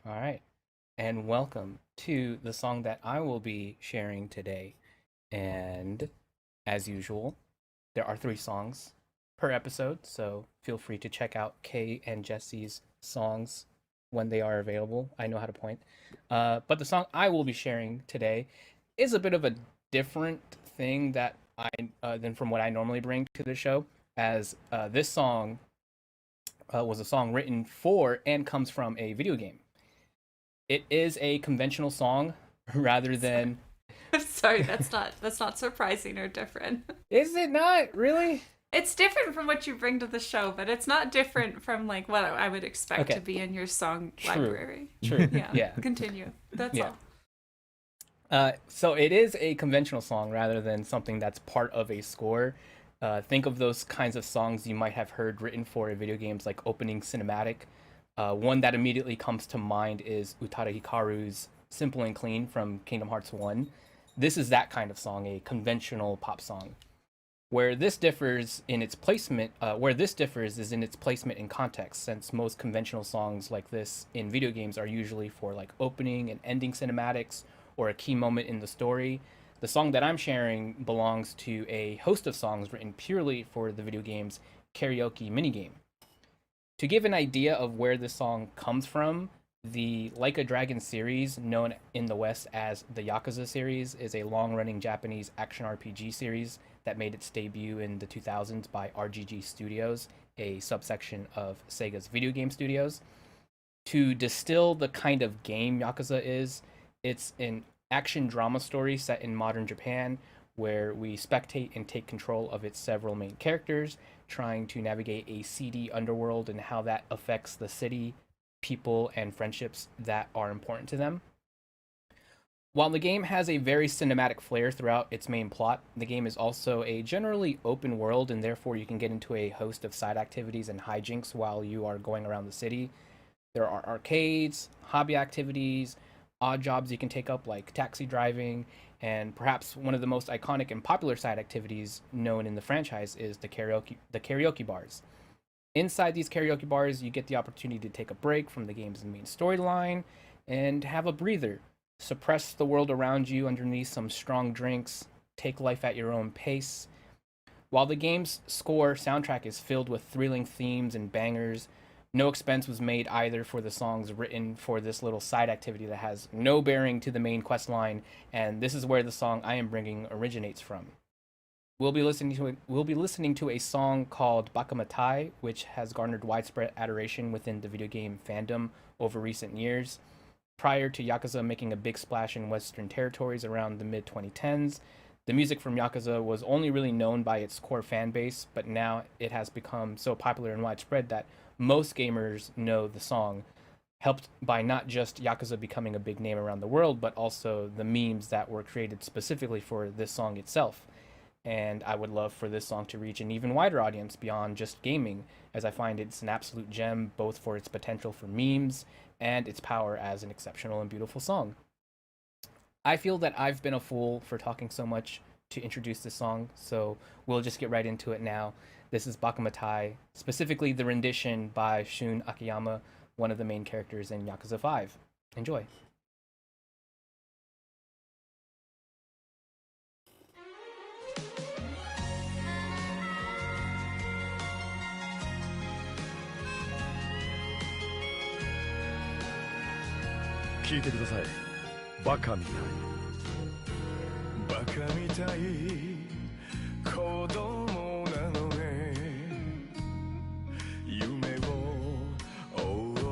All right. And welcome to the song that I will be sharing today. And as usual, there are three songs per episode, so feel free to check out Kay and Jesse's songs when they are available. I know how to point. But the song I will be sharing today is a bit of a different thing that I than from what I normally bring to the show, as this song was a song written for and comes from a video game. It is a conventional song rather Sorry, than. sorry, that's not surprising or different. Is it not really? It's different from what you bring to the show, but it's not different from like what I would expect to Okay, be in your song true, library. true, Yeah, yeah, continue. That's yeah. all. So it is a conventional song rather than something that's part of a score. Think of those kinds of songs you might have heard written for video games, like opening cinematic. One that immediately comes to mind is Utada Hikaru's "Simple and Clean" from Kingdom Hearts 1. This is that kind of song, a conventional pop song. Where this differs is in its placement in context, since most conventional songs like this in video games are usually for like opening and ending cinematics or a key moment in the story. The song that I'm sharing belongs to a host of songs written purely for the video game's karaoke minigame. To give an idea of where this song comes from, the Like a Dragon series, known in the West as the Yakuza series, is a long running Japanese action RPG series that made its debut in the 2000s by RGG Studios, a subsection of Sega's video game studios. To distill the kind of game Yakuza is, it's an action drama story set in modern Japan where we spectate and take control of its several main characters, trying to navigate a seedy underworld and how that affects the city, people, and friendships that are important to them. While the game has a very cinematic flair throughout its main plot, the game is also a generally open world, and therefore you can get into a host of side activities and hijinks while you are going around the city. There are arcades, hobby activities, odd jobs you can take up like taxi driving, and perhaps one of the most iconic and popular side activities known in the franchise is the karaoke bars. Inside these karaoke bars, you get the opportunity to take a break from the game's main storyline and have a breather. Suppress the world around you underneath some strong drinks, take life at your own pace. While the game's score soundtrack is filled with thrilling themes and bangers, no expense was made either for the songs written for this little side activity that has no bearing to the main quest line, and this is where the song I am bringing originates from. We'll be listening to a song called Baka Mitai, which has garnered widespread adoration within the video game fandom over recent years. Prior to Yakuza making a big splash in Western territories around the mid 2010s, the music from Yakuza was only really known by its core fan base, but now it has become so popular and widespread that most gamers know the song, helped by not just Yakuza becoming a big name around the world, but also the memes that were created specifically for this song itself. And I would love for this song to reach an even wider audience beyond just gaming, as I find it's an absolute gem both for its potential for memes and its power as an exceptional and beautiful song. I feel that I've been a fool for talking so much to introduce this song, so we'll just get right into it now. This is Bakamatai, specifically the rendition by Shun Akiyama, one of the main characters in Yakuza 5. Enjoy. 聞いてください。バカみたい。バカみたい子供なのね夢を追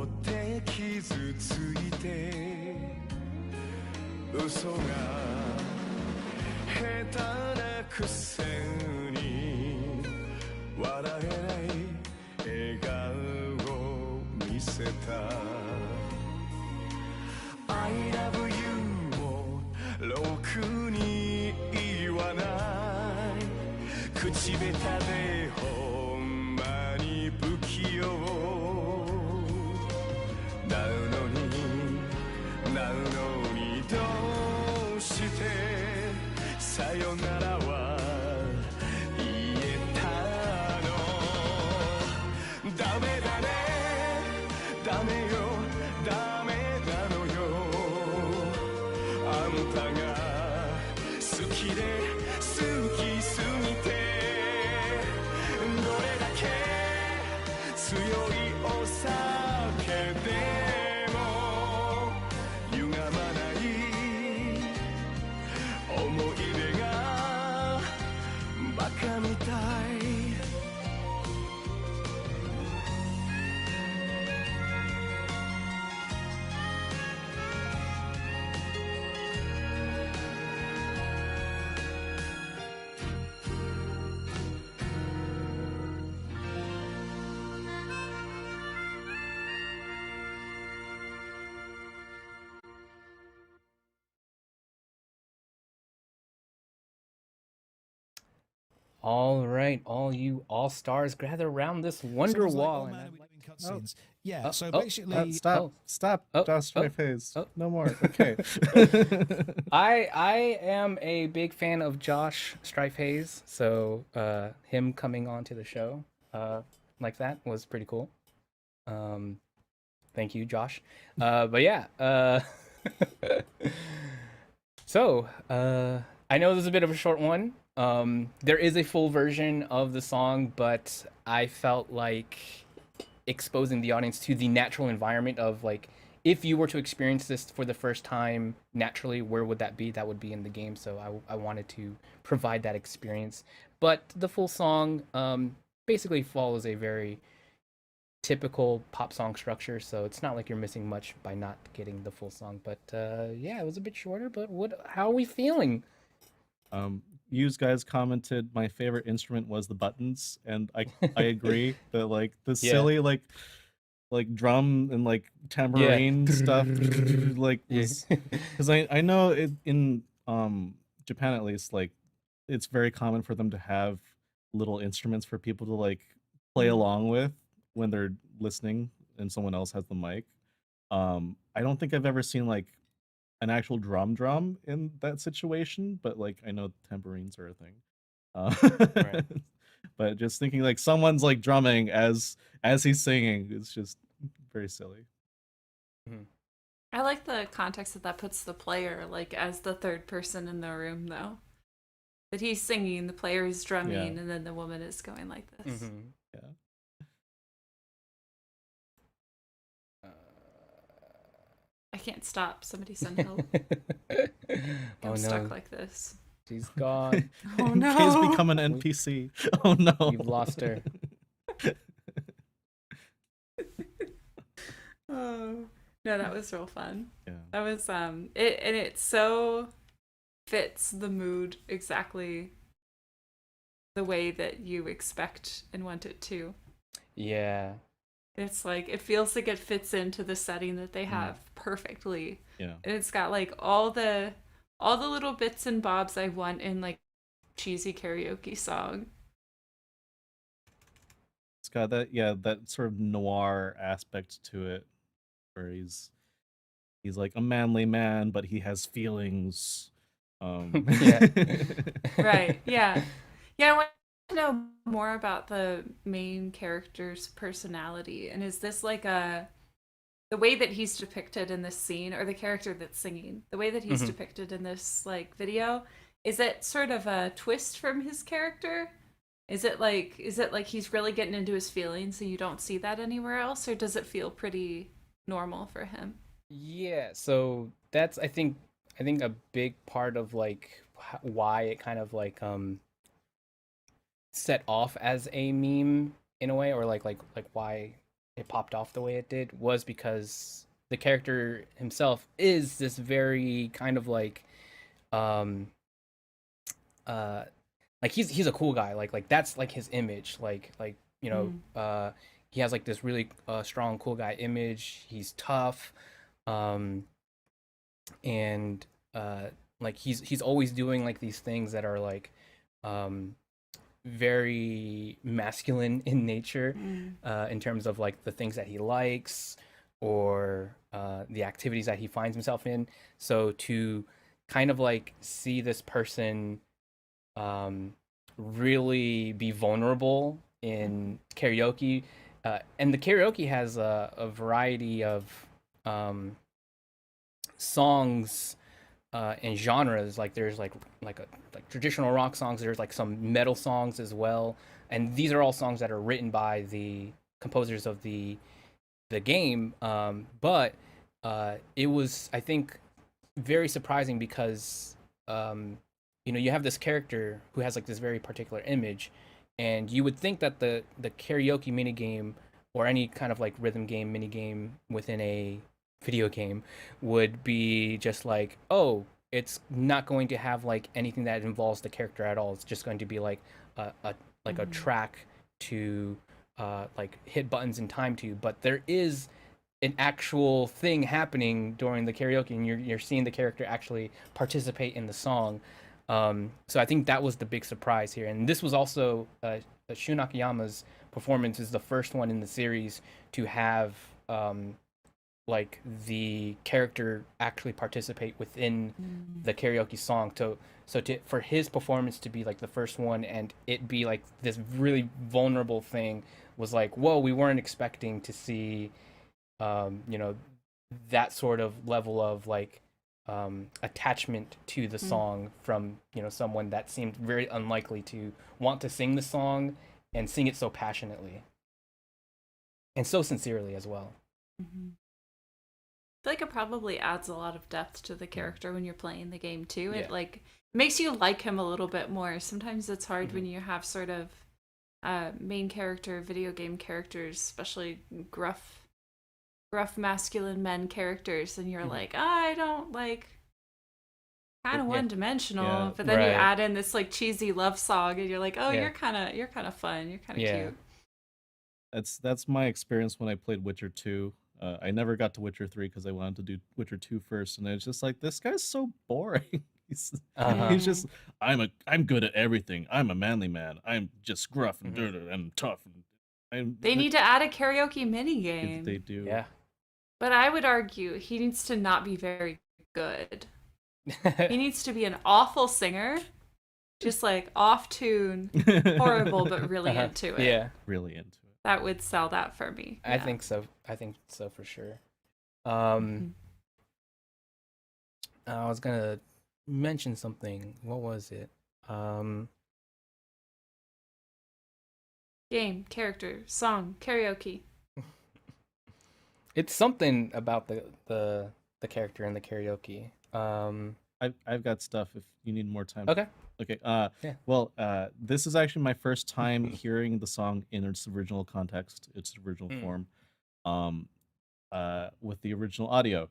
って傷ついて嘘が下手なくせに笑えない笑顔を見せた I love you をろくに言わない口下手でほんまに不器用なのにどうしてさよならは言えたのダメだねダメよダメだ All right, all you all stars, gather around this wonder Someone's like, wall. oh and man, are I'd we like- doing cutscenes? Yeah, so oh, basically, Stop, oh, stop, oh, Josh oh, Phase. oh. No more. Okay. I am a big fan of Josh Strife Hayes, so him coming on to the show like that was pretty cool. Thank you, Josh. But yeah, so I know this is a bit of a short one. There is a full version of the song, but I felt like exposing the audience to the natural environment of like if you were to experience this for the first time naturally, where would that be? That would be in the game. So I wanted to provide that experience. But the full song basically follows a very typical pop song structure, so it's not like you're missing much by not getting the full song. But yeah, it was a bit shorter. But how are we feeling? You guys commented my favorite instrument was the buttons, and I agree that like the Yeah. silly like drum and like tambourine stuff like was because I know it in Japan at least, like it's very common for them to have little instruments for people to like play along with when they're listening and someone else has the mic. I don't think I've ever seen like an actual drum in that situation, but like I know tambourines are a thing. Right. But just thinking like someone's like drumming as he's singing, it's just very silly. I like the context that puts the player like as the third person in the room, though. That he's singing, the player is drumming, Yeah. and then the woman is going like this. Yeah. I can't stop. Somebody send help. Oh I'm stuck no, like this. she's gone. Oh Kay's no. become an NPC. Oh no. You've lost her. Oh no, that was real fun. Yeah. That was it so fits the mood exactly the way that you expect and want it to. Yeah. It's like it feels like it fits into the setting that they have perfectly. Yeah. And it's got like all the little bits and bobs I want in like cheesy karaoke song. It's got that that sort of noir aspect to it, where he's like a manly man, but he has feelings. Yeah. Right. Yeah. Yeah, I want to know more about the main character's personality. And is this like the way that he's depicted in this scene, or the character that's singing, the way that he's depicted in this like video, is it sort of a twist from his character? Is it like he's really getting into his feelings so you don't see that anywhere else, or does it feel pretty normal for him? Yeah, so that's I think a big part of like why it kind of like set off as a meme in a way, or like why it popped off the way it did, was because the character himself is this very kind of like he's a cool guy, like that's like his image, like you know he has like this really strong cool guy image. He's tough, and like he's always doing like these things that are like very masculine in nature, in terms of like the things that he likes, or the activities that he finds himself in. So to kind of like see this person really be vulnerable in karaoke, and the karaoke has a variety of songs and genres. Like there's like traditional rock songs, there's like some metal songs as well, and these are all songs that are written by the composers of the game. But it was, I think, very surprising because you know, you have this character who has like this very particular image, and you would think that the karaoke minigame, or any kind of like rhythm game minigame within a video game, would be just like, oh, it's not going to have like anything that involves the character at all. It's just going to be like a track to like hit buttons in time to. But there is an actual thing happening during the karaoke, and you're seeing the character actually participate in the song. So I think that was the big surprise here, and this was also Shun Akiyama's performance is the first one in the series to have like the character actually participate within the karaoke song. For his performance to be like the first one and it be like this really vulnerable thing was like, whoa, we weren't expecting to see you know, that sort of level of like attachment to the song from, you know, someone that seemed very unlikely to want to sing the song and sing it so passionately and so sincerely as well. Mm-hmm. I feel like it probably adds a lot of depth to the character when you're playing the game too. It like makes you like him a little bit more. Sometimes it's hard when you have sort of main character video game characters, especially gruff masculine men characters, and you're like, I don't like, kind of one dimensional. But then you add in this like cheesy love song, and you're like, oh, you're kind of fun. You're kind of cute. That's my experience when I played Witcher 2. I never got to Witcher 3 because I wanted to do Witcher 2 first, and it's just like, this guy's so boring. He's just, I'm good at everything. I'm a manly man. I'm just gruff and dirty and tough. They need to add a karaoke mini game. They do. Yeah. But I would argue he needs to not be very good. He needs to be an awful singer, just like off tune, horrible, but really into it. Yeah, really into it. That would sell that for me. I think so. I think so for sure. I was gonna mention something. What was it? Game, character, song, karaoke. It's something about the character in the karaoke. I've got stuff if you need more time. Okay. Well, this is actually my first time hearing the song in its original context, its original form, with the original audio.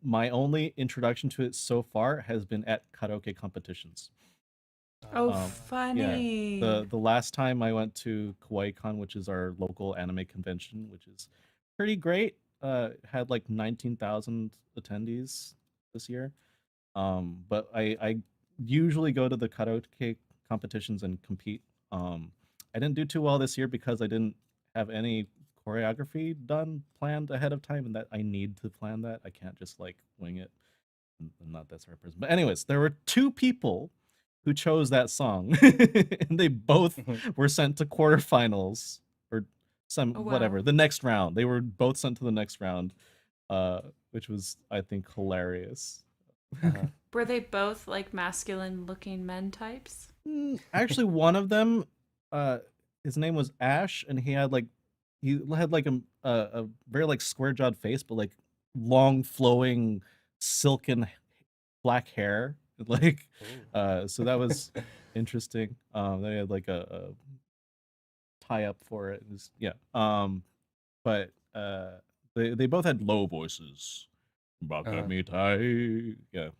My only introduction to it so far has been at karaoke competitions. Funny. Yeah. The last time I went to KawaiiCon, which is our local anime convention, which is pretty great, had like 19,000 attendees this year. But I usually go to the karaoke competitions and compete. I didn't do too well this year because I didn't have any choreography planned ahead of time, and that I need to plan that. I can't just like wing it. I'm not that sort of person. But anyways, there were two people who chose that song, and they both were sent to quarterfinals or whatever, the next round. They were both sent to the next round, which was, I think, hilarious. Were they both like masculine looking men types? Actually, one of them, his name was Ash, and he had like a very like square jawed face, but like long flowing silken black hair. Like, so that was interesting. They had like a tie up for it. It was, but they both had low voices. Baka Mitai. Yeah.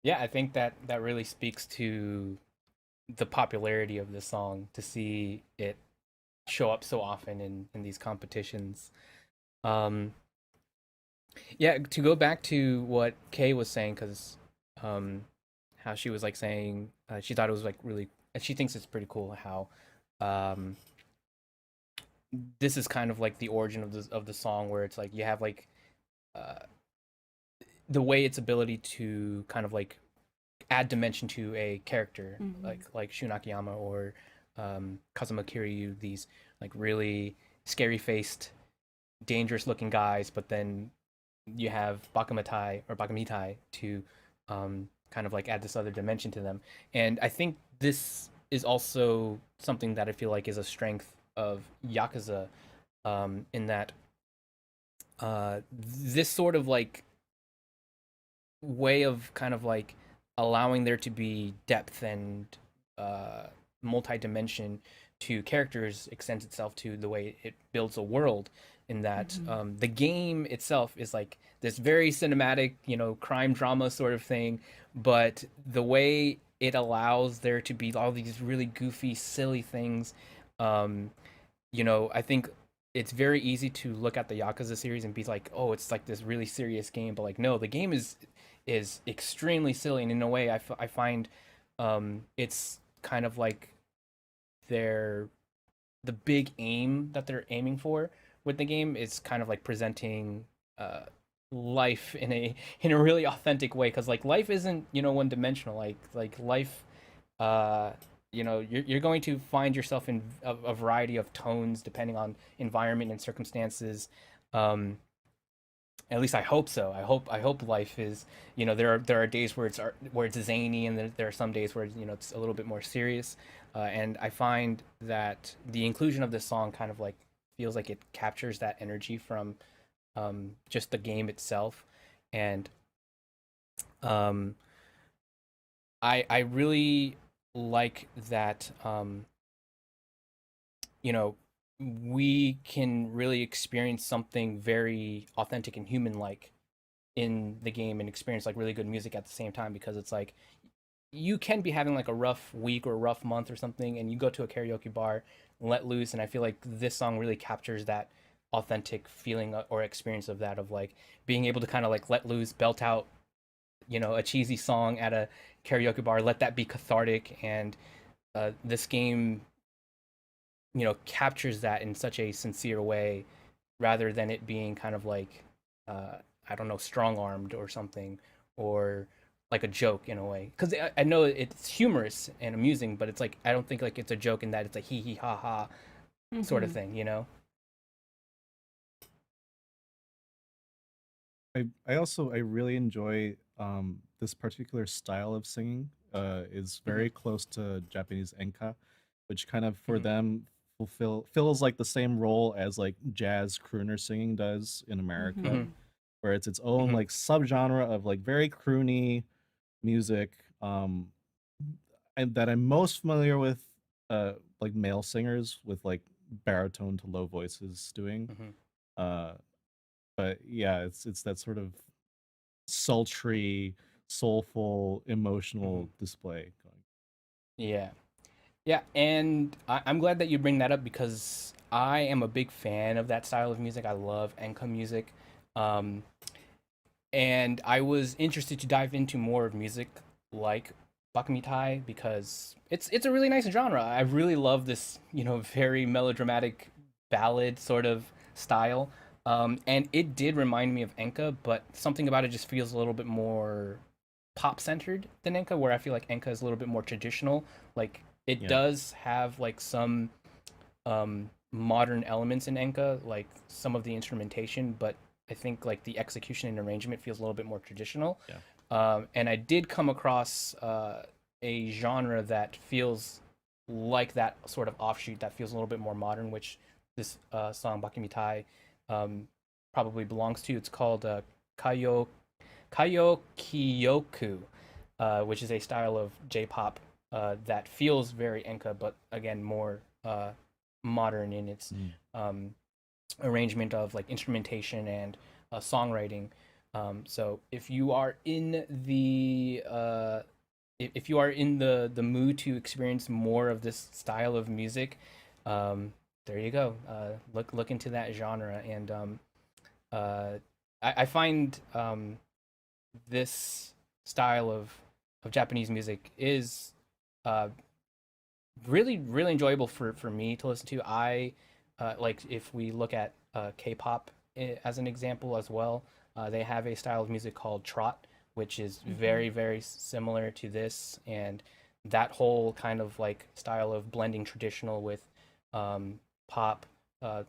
Yeah, I think that really speaks to the popularity of the song, to see it show up so often in these competitions. Yeah, to go back to what Kay was saying, because how she was like saying she thought it was like really, she thinks it's pretty cool how this is kind of like the origin of the song, where it's like you have like the way its ability to kind of like add dimension to a character, like Shun Akiyama or Kazuma Kiryu, these like really scary faced, dangerous looking guys, but then you have Baka Mitai to kind of like add this other dimension to them. And I think this is also something that I feel like is a strength of Yakuza, in that this sort of like way of kind of like allowing there to be depth and multi-dimension to characters extends itself to the way it builds a world, in that the game itself is like this very cinematic, crime drama sort of thing, but the way it allows there to be all these really goofy, silly things, I think it's very easy to look at the Yakuza series and be like, oh, it's like this really serious game, but like no, the game is extremely silly, and in a way, I find it's kind of like their the big aim that they're aiming for with the game is kind of like presenting uh life in a really authentic way, because like life isn't, you know, one dimensional. Like life, uh you know, you're going to find yourself in a variety of tones depending on environment and circumstances. um at least I hope so. I hope life is, you know, there are days where it's zany, and there are some days where, you know, it's a little bit more serious. And I find that the inclusion of this song kind of like feels like it captures that energy from just the game itself. And um, I really like that, you know, we can really experience something very authentic and human like in the game, and experience like really good music at the same time, because it's like you can be having like a rough week or a rough month or something, and you go to a karaoke bar and let loose, and I feel like this song really captures that authentic feeling or experience of that, of like being able to kind of like let loose, belt out, you know, a cheesy song at a karaoke bar, let that be cathartic. And this game, you know, captures that in such a sincere way, rather than it being kind of like uh, I don't know, strong armed or something, or like a joke in a way. Because I know it's humorous and amusing, but it's like I don't think like it's a joke in that it's a hee hee ha ha sort of Mm-hmm. thing, you know? I really enjoy this particular style of singing. Is Mm-hmm. very close to Japanese enka, which kind of for Mm-hmm. them feels like the same role as like jazz crooner singing does in America, Mm-hmm. where it's its own Mm-hmm. like subgenre of like very croony music. And that I'm most familiar with, like male singers with like baritone to low voices doing. Mm-hmm. Uh, but yeah, it's that sort of sultry, soulful, Mm-hmm. emotional display going. Yeah. Yeah, and I'm glad that you bring that up, because I am a big fan of that style of music. I love enka music. Um, and I was interested to dive into more of music like Baka Mitai, because it's a really nice genre. I really love this, you know, very melodramatic ballad sort of style. And it did remind me of Enka, but something about it just feels a little bit more pop centered than Enka, where I feel like Enka is a little bit more traditional. Like it Yeah, does have like some modern elements in Enka, like some of the instrumentation, but I think like the execution and arrangement feels a little bit more traditional. yeah. And I did come across a genre that feels like that sort of offshoot, that feels a little bit more modern, which this song Bakimitai probably belongs to. It's called Kayo Kayokiyoku, which is a style of J-pop that feels very Enka, but again more modern in its Mm. um, arrangement of like instrumentation and songwriting. So if you are in the if you are in the mood to experience more of this style of music, um, there you go. Look into that genre, and uh, I find this style of Japanese music is uh, really enjoyable for me to listen to. I like if we look at K-pop as an example as well. They have a style of music called trot, which is Mm-hmm. very similar to this, and that whole kind of like style of blending traditional with pop, uh,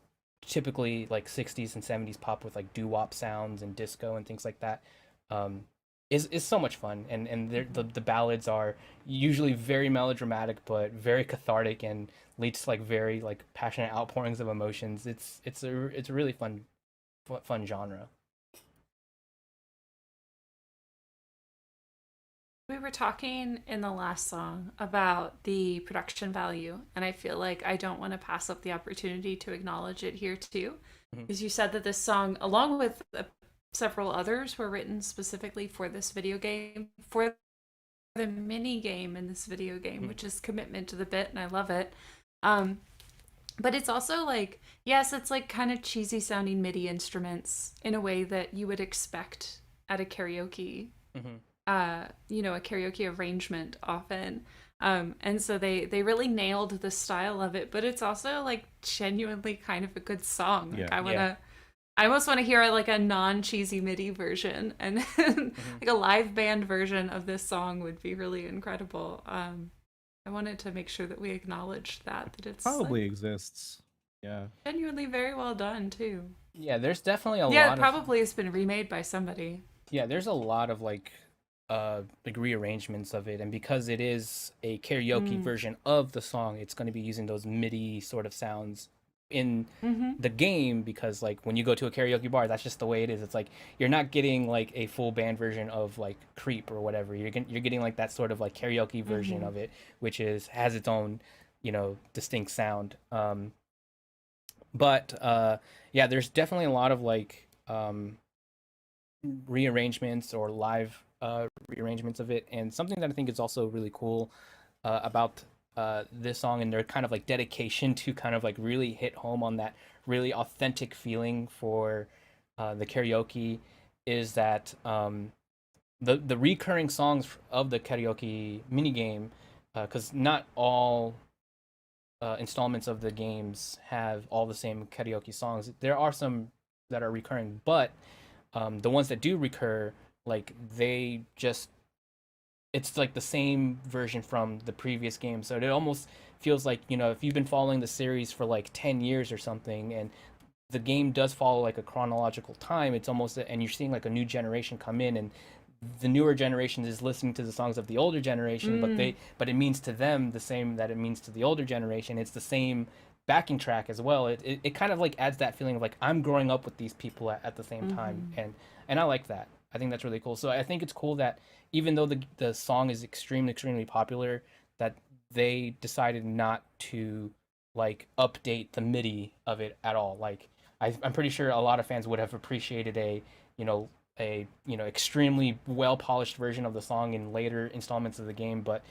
typically like 60s and 70s pop with like doo-wop sounds and disco and things like that. Um, is so much fun, and Mm-hmm. the ballads are usually very melodramatic but very cathartic, and leads to like very like passionate outpourings of emotions. It's a really fun genre. We were talking in the last song about the production value, and I feel like I don't want to pass up the opportunity to acknowledge it here too. Mhm. Because you said that this song, along with several others, were written specifically for this video game, for the mini game in this video game, Mhm. which is commitment to the bit, and I love it. Um, But it's also like, yes, it's like kind of cheesy sounding MIDI instruments in a way that you would expect at a karaoke, Hmm. a karaoke arrangement often. And so they really nailed the style of it, but it's also like genuinely kind of a good song. Like Yeah. I almost want to hear like a non-cheesy MIDI version, and Hmm. like a live band version of this song would be really incredible. I wanted to make sure that we acknowledged that it's like Probably exists. Yeah. genuinely very well done too. Yeah, there's definitely a Yeah, it lot of probably has been remade by somebody. yeah, there's a lot of like rearrangements of it, and because it is a karaoke Mm. version of the song, it's going to be using those MIDI sort of sounds in Mm-hmm. the game because like when you go to a karaoke bar, that's just the way it is. It's like you're not getting like a full band version of like Creep or whatever. You're getting like that sort of like karaoke version Mm-hmm. of it, which is has its own, distinct sound. But yeah, there's definitely a lot of like rearrangements or live rearrangements of it. And something that I think is also really cool about this song and their kind of like dedication to kind of like really hit home on that really authentic feeling for the karaoke is that the recurring songs of the karaoke minigame, because not all installments of the games have all the same karaoke songs. There are some that are recurring, but the ones that do recur, like they just it's like the same version from the previous game. So it almost feels like, if you've been following the series for like 10 years or something and the game does follow like a chronological time, it's almost and you're seeing like a new generation come in, and the newer generation is listening to the songs of the older generation, Mm. but it means to them the same that it means to the older generation. It's the same backing track as well. It kind of like adds that feeling of like I'm growing up with these people at the same time, Mm-hmm. and I like that. I think that's really cool. So I think it's cool that even though the song is extremely popular, that they decided not to like update the MIDI of it at all. Like I'm pretty sure a lot of fans would have appreciated you know extremely well polished version of the song in later installments of the game, but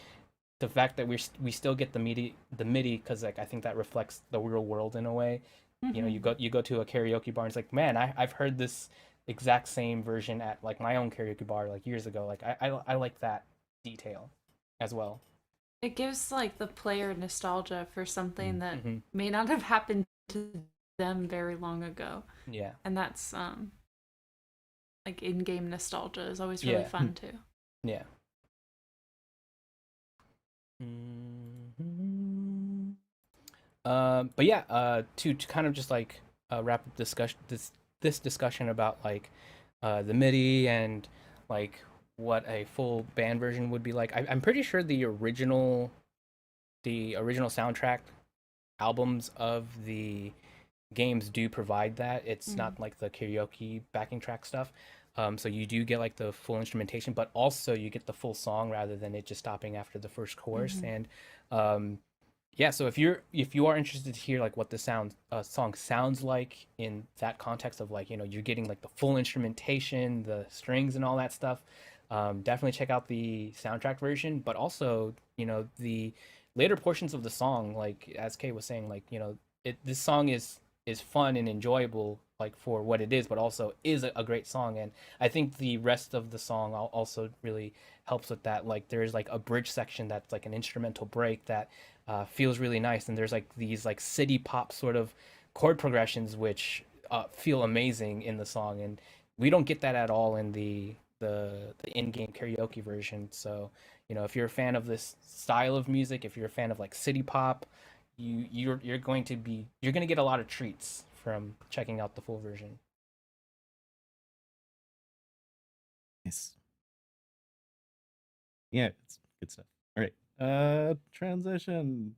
the fact that we still get the MIDI because like I think that reflects the real world in a way. You Mm-hmm. go to a karaoke bar and it's like, man, I've heard this exact same version at like my own karaoke bar like years ago. Like I like that detail as well. It gives like the player nostalgia for something Mm. that Hmm. may not have happened to them very long ago. Yeah. And that's like in-game nostalgia is always really Yeah. fun too. Yeah. Mhm. But yeah, to kind of just like wrap up this discussion about like the MIDI and like what a full band version would be like. I'm pretty sure the original soundtrack albums of the games do provide that. It's Mm. not like the karaoke backing track stuff. So you do get like the full instrumentation, but also you get the full song rather than it just stopping after the first chorus. Mm-hmm. And um, yeah, so if you are interested to hear like what the song sounds like in that context of like you're getting like the full instrumentation, the strings and all that stuff, definitely check out the soundtrack version. But also the later portions of the song, like as Kay was saying, like this song is fun and enjoyable like for what it is, but also is a great song. And I think the rest of the song also really helps with that. Like there's like a bridge section that's like an instrumental break that feels really nice, and there's like these like city pop sort of chord progressions which feel amazing in the song, and we don't get that at all in the in-game karaoke version. So if you're a fan of this style of music, if you're a fan of like city pop, you're going to get a lot of treats from checking out the full version. Nice. Yeah, it's good stuff. All right. Transition.